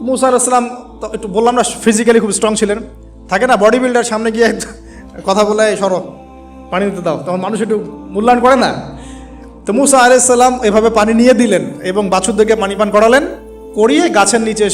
মুসা আলাইহিস সালাম তো একটু বললাম না ফিজিক্যালি খুব স্ট্রং ছিলেন, থাকে না বডি বিল্ডার, সামনে গিয়ে কথা বলে সরো পানি দিতে দাও, তখন মানুষ একটু মূল্যায়ন করে না। তো মুসা আলাইহিস সালাম এভাবে পানি নিয়ে দিলেন এবং বাছুরদেরকে পানি পান করালেন, করিয়ে গাছের নিচে